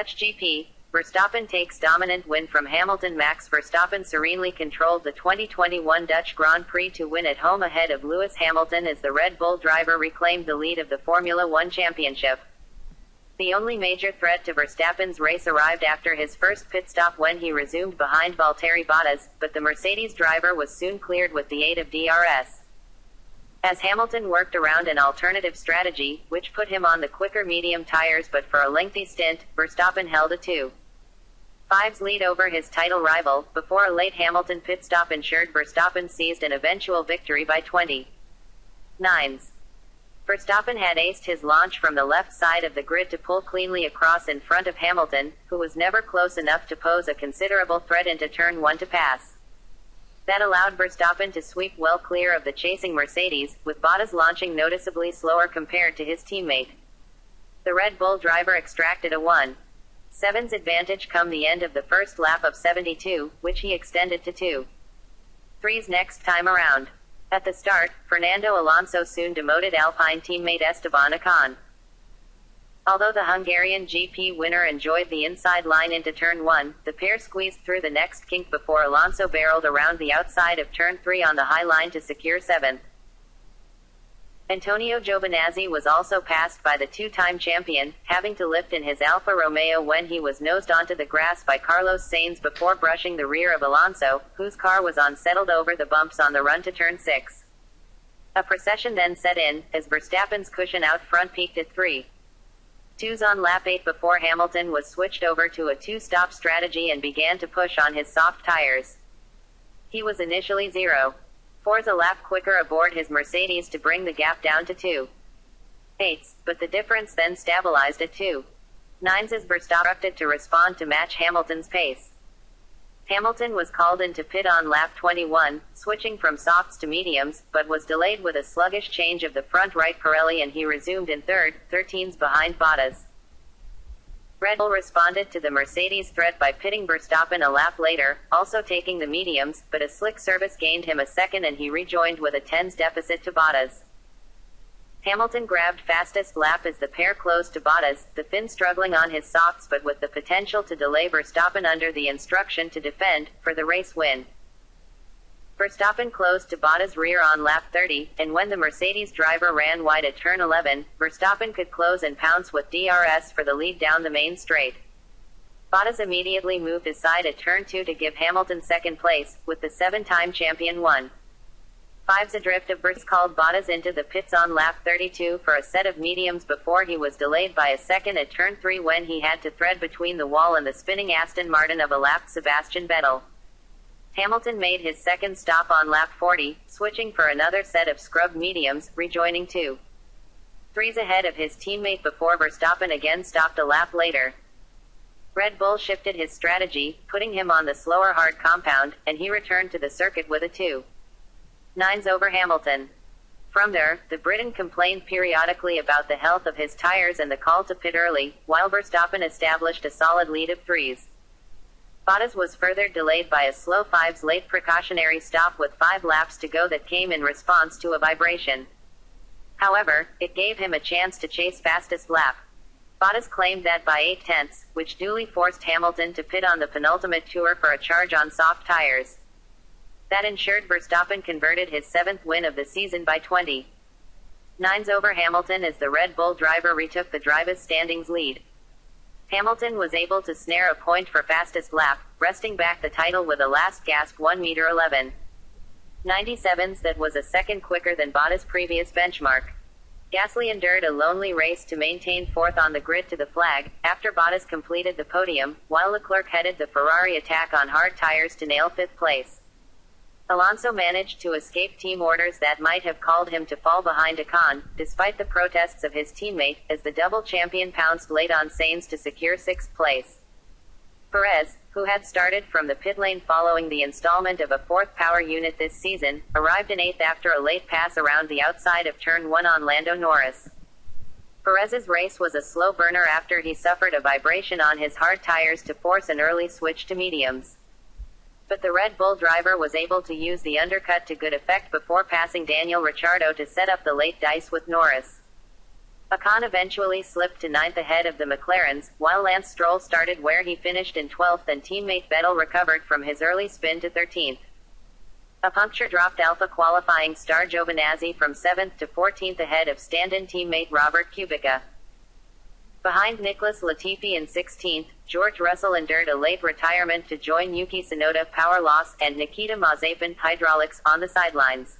Dutch GP, Verstappen takes dominant win from Hamilton. Max Verstappen serenely controlled the 2021 Dutch Grand Prix to win at home ahead of Lewis Hamilton as the Red Bull driver reclaimed the lead of the Formula One championship. The only major threat to Verstappen's race arrived after his first pit stop when he resumed behind Valtteri Bottas, but the Mercedes driver was soon cleared with the aid of DRS. As Hamilton worked around an alternative strategy, which put him on the quicker medium tires, but for a lengthy stint, Verstappen held a 2.5's lead over his title rival, before a late Hamilton pit stop ensured Verstappen seized an eventual victory by 20.9's. Verstappen had aced his launch from the left side of the grid to pull cleanly across in front of Hamilton, who was never close enough to pose a considerable threat into turn 1 to pass. That allowed Verstappen to sweep well clear of the chasing Mercedes, with Bottas launching noticeably slower compared to his teammate. The Red Bull driver extracted a 1.7's advantage come the end of the first lap of 72, which he extended to 2.3's next time around. At the start, Fernando Alonso soon demoted Alpine teammate Esteban Ocon. Although the Hungarian GP winner enjoyed the inside line into turn 1, the pair squeezed through the next kink before Alonso barreled around the outside of turn 3 on the high line to secure 7th. Antonio Giovinazzi was also passed by the two-time champion, having to lift in his Alfa Romeo when he was nosed onto the grass by Carlos Sainz before brushing the rear of Alonso, whose car was unsettled over the bumps on the run to turn 6. A procession then set in, as Verstappen's cushion out front peaked at 3.2's on lap 8 before Hamilton was switched over to a two-stop strategy and began to push on his soft tires. He was initially 0.4's a lap quicker aboard his Mercedes to bring the gap down to 2.8's, but the difference then stabilized at 2.9's as Verstappen acted to respond to match Hamilton's pace. Hamilton was called into pit on lap 21, switching from softs to mediums, but was delayed with a sluggish change of the front right Pirelli and he resumed in third, 13's behind Bottas. Red Bull responded to the Mercedes threat by pitting Verstappen a lap later, also taking the mediums, but a slick service gained him a second and he rejoined with a 10's deficit to Bottas. Hamilton grabbed fastest lap as the pair closed to Bottas, the Finn struggling on his softs but with the potential to delay Verstappen under the instruction to defend, for the race win. Verstappen closed to Bottas' rear on lap 30, and when the Mercedes driver ran wide at turn 11, Verstappen could close and pounce with DRS for the lead down the main straight. Bottas immediately moved aside at turn 2 to give Hamilton second place, with the seven-time champion 1.5's adrift of Verstappen called Bottas into the pits on lap 32 for a set of mediums before he was delayed by a second at turn 3 when he had to thread between the wall and the spinning Aston Martin of a lapped Sebastian Vettel. Hamilton made his second stop on lap 40, switching for another set of scrubbed mediums, rejoining 2.3's ahead of his teammate before Verstappen again stopped a lap later. Red Bull shifted his strategy, putting him on the slower hard compound, and he returned to the circuit with a 2.9's over Hamilton. From there, the Briton complained periodically about the health of his tires and the call to pit early, while Verstappen established a solid lead of 3's. Bottas was further delayed by a slow 5's late precautionary stop with 5 laps to go that came in response to a vibration. However, it gave him a chance to chase fastest lap. Bottas claimed that by 0.8, which duly forced Hamilton to pit on the penultimate tour for a charge on soft tires. That ensured Verstappen converted his 7th win of the season by 20.9's over Hamilton as the Red Bull driver retook the drivers' standings lead. Hamilton was able to snare a point for fastest lap, wresting back the title with a last gasp 1:11.97's that was a second quicker than Bottas' previous benchmark. Gasly endured a lonely race to maintain 4th on the grid to the flag, after Bottas completed the podium, while Leclerc headed the Ferrari attack on hard tires to nail 5th place. Alonso managed to escape team orders that might have called him to fall behind Ocon, despite the protests of his teammate, as the double champion pounced late on Sainz to secure 6th place. Perez, who had started from the pit lane following the installment of a 4th power unit this season, arrived in 8th after a late pass around the outside of turn 1 on Lando Norris. Perez's race was a slow burner after he suffered a vibration on his hard tires to force an early switch to mediums. But the Red Bull driver was able to use the undercut to good effect before passing Daniel Ricciardo to set up the late dice with Norris. Ocon eventually slipped to ninth ahead of the McLarens, while Lance Stroll started where he finished in 12th and teammate Vettel recovered from his early spin to 13th. A puncture dropped Alpha qualifying star Giovinazzi from 7th to 14th ahead of stand-in teammate Robert Kubica. Behind Nicholas Latifi in 16th, George Russell endured a late retirement to join Yuki Tsunoda power loss and Nikita Mazepin hydraulics on the sidelines.